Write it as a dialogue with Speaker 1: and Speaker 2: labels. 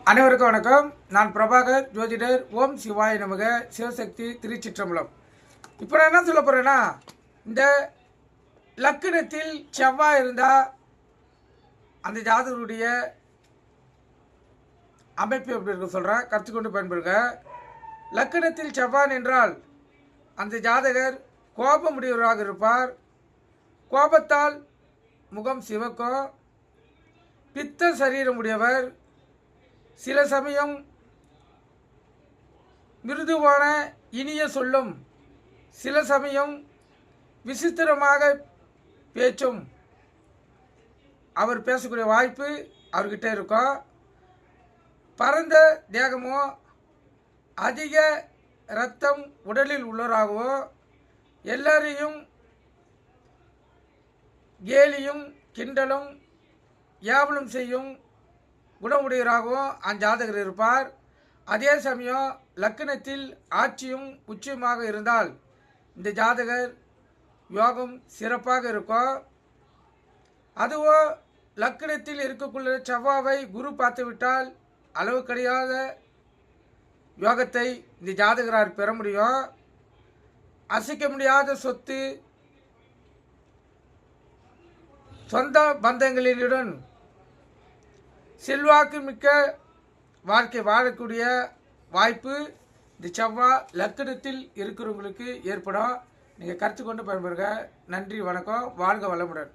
Speaker 1: அனைவருக்கும் வணக்கம். நான் பிரபாகர் ஜோதிடர். ஓம் சிவாய நமக. சிவசக்தி திருச்சிற்றம்பலம். இப்போ நான் என்ன சொல்ல போகிறேன்னா, இந்த லக்கணத்தில் செவ்வாய் இருந்தால் அந்த ஜாதகருடைய அமைப்பு எப்படி இருக்க சொல்கிறேன், கற்றுக்கொண்டு பயன்படுங்க. லக்கணத்தில் செவ்வாய் என்றால் அந்த ஜாதகர் கோபமுடையவராக இருப்பார். கோபத்தால் முகம் சிவக்கும். பித்த சரீரமுடையவர். சில சமயம் மிருதுவான இனிய சொல்லும், சில சமயம் விசித்திரமாக பேச்சும் அவர் பேசக்கூடிய வாய்ப்பு அவர்கிட்ட இருக்கும். பரந்த தேகமோ அதிக இரத்தம் உடலில் உள்ளவராகவோ எல்லாரையும் கேலியும் கிண்டலும் ஏவலும் செய்யும் குணமுடையவராகவும் அந்த ஜாதகர் இருப்பார். அதே சமயம் லக்கணத்தில் ஆட்சியும் உச்சியுமாக இருந்தால் இந்த ஜாதகர் யோகம் சிறப்பாக இருக்கும். அதுவோ லக்கணத்தில் இருக்கக்கூடிய செவ்வாவை குரு பார்த்துவிட்டால் அளவு கிடையாத யோகத்தை இந்த ஜாதகரால் பெற முடியும். அசைக்க முடியாத சொத்து, சொந்த பந்தங்களினுடன் செல்வாக்கு மிக்க வாழ்க்கை வாழக்கூடிய வாய்ப்பு இந்த செவ்வாய் லக்கணத்தில் இருக்கிறவங்களுக்கு ஏற்படும். நீங்கள் கற்றுக்கொண்டு பயன்படுங்க. நன்றி, வணக்கம். வாழ்க வளமுடன்.